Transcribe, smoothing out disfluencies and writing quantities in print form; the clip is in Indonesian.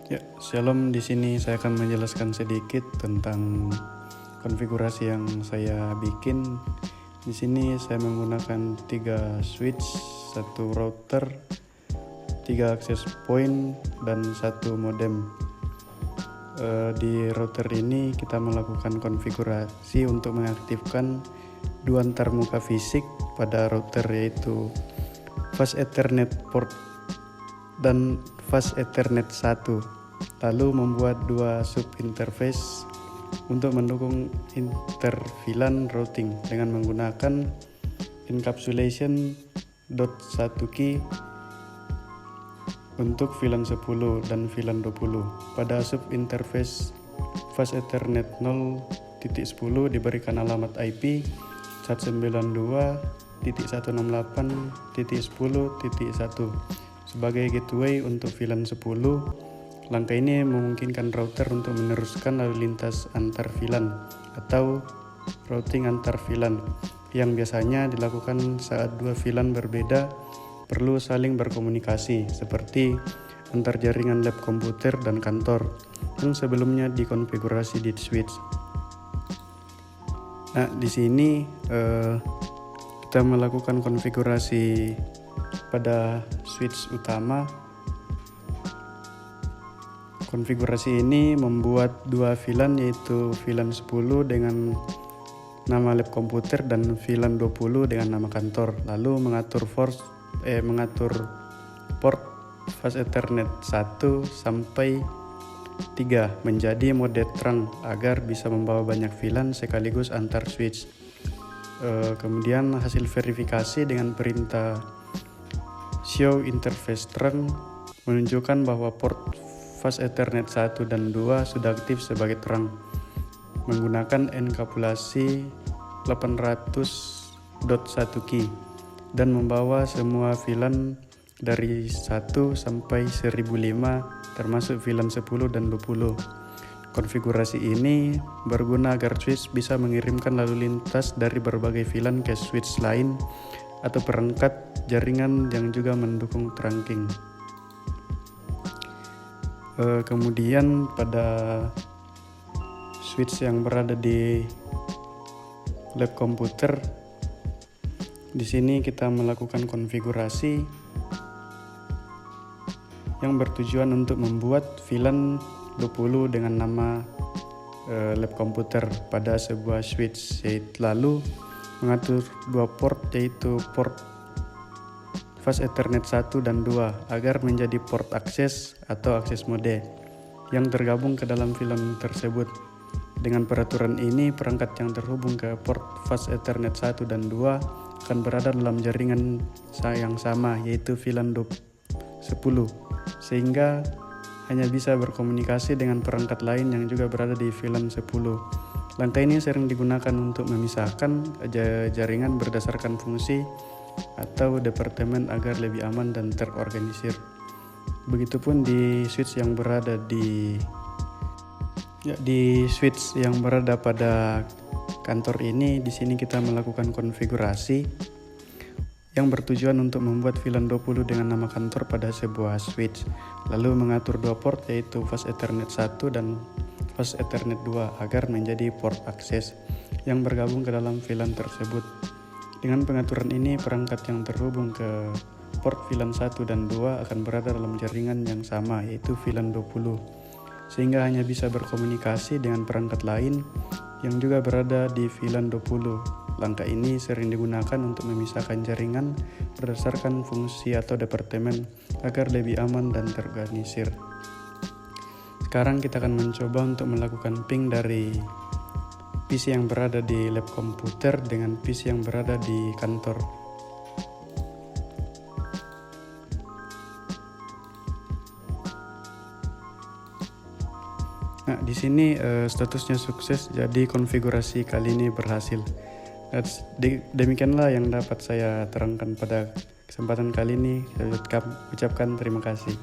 Ya, shalom. Di sini saya akan menjelaskan sedikit tentang konfigurasi yang saya bikin. Di sini saya menggunakan 3 switch, 1 router, 3 access point, dan 1 modem. Di router ini kita melakukan konfigurasi untuk mengaktifkan 2 antarmuka fisik pada router, yaitu Fast Ethernet port dan Fast Ethernet 1. Lalu membuat 2 sub interface untuk mendukung inter-VLAN routing dengan menggunakan encapsulation .1 key untuk VLAN 10 dan VLAN 20. Pada sub interface Fast Ethernet 0.10 diberikan alamat IP 192.168.10.1 sebagai gateway untuk VLAN 10. Langkah ini memungkinkan router untuk meneruskan lalu lintas antar VLAN atau routing antar VLAN yang biasanya dilakukan saat 2 VLAN berbeda perlu saling berkomunikasi, seperti antar jaringan lab komputer dan kantor yang sebelumnya dikonfigurasi di switch. Nah, di sini kita melakukan konfigurasi pada switch utama. Konfigurasi ini membuat 2 VLAN, yaitu VLAN 10 dengan nama lab komputer dan VLAN 20 dengan nama kantor. Lalu mengatur port Fast Ethernet 1 sampai 3 menjadi mode terang agar bisa membawa banyak VLAN sekaligus antar switch. Kemudian hasil verifikasi dengan perintah show interface terang menunjukkan bahwa port Fast Ethernet 1 dan 2 sudah aktif sebagai terang menggunakan enkapsulasi 800.1 key dan membawa semua VLAN dari 1 sampai 1005 termasuk VLAN 10 dan 20. Konfigurasi ini berguna agar switch bisa mengirimkan lalu lintas dari berbagai VLAN ke switch lain atau perangkat jaringan yang juga mendukung trunking. Kemudian pada switch yang berada di lab komputer, di sini kita melakukan konfigurasi yang bertujuan untuk membuat VLAN 20 dengan nama lab komputer pada sebuah switch, lalu mengatur 2 port, yaitu port Fast Ethernet 1 dan 2 agar menjadi port akses atau akses mode yang tergabung ke dalam VLAN tersebut. Dengan peraturan ini, perangkat yang terhubung ke port Fast Ethernet 1 dan 2 akan berada dalam jaringan yang sama, yaitu VLAN 10, sehingga hanya bisa berkomunikasi dengan perangkat lain yang juga berada di VLAN 10. Langkah ini sering digunakan untuk memisahkan jaringan berdasarkan fungsi atau departemen agar lebih aman dan terorganisir. Begitupun di switch yang berada switch yang berada pada kantor ini. Di sini kita melakukan konfigurasi yang bertujuan untuk membuat VLAN 20 dengan nama kantor pada sebuah switch, lalu mengatur 2 port, yaitu Fast Ethernet 1 dan Fast Ethernet 2 agar menjadi port akses yang bergabung ke dalam VLAN tersebut. Dengan pengaturan ini, perangkat yang terhubung ke port VLAN 1 dan 2 akan berada dalam jaringan yang sama, yaitu VLAN 20, sehingga hanya bisa berkomunikasi dengan perangkat lain yang juga berada di VLAN 20. Langkah ini sering digunakan untuk memisahkan jaringan berdasarkan fungsi atau departemen agar lebih aman dan terorganisir. Sekarang kita akan mencoba untuk melakukan ping dari PC yang berada di lab komputer dengan PC yang berada di kantor. Nah, di sini statusnya sukses, jadi konfigurasi kali ini berhasil. Demikianlah yang dapat saya terangkan pada kesempatan kali ini. Saya ucapkan terima kasih.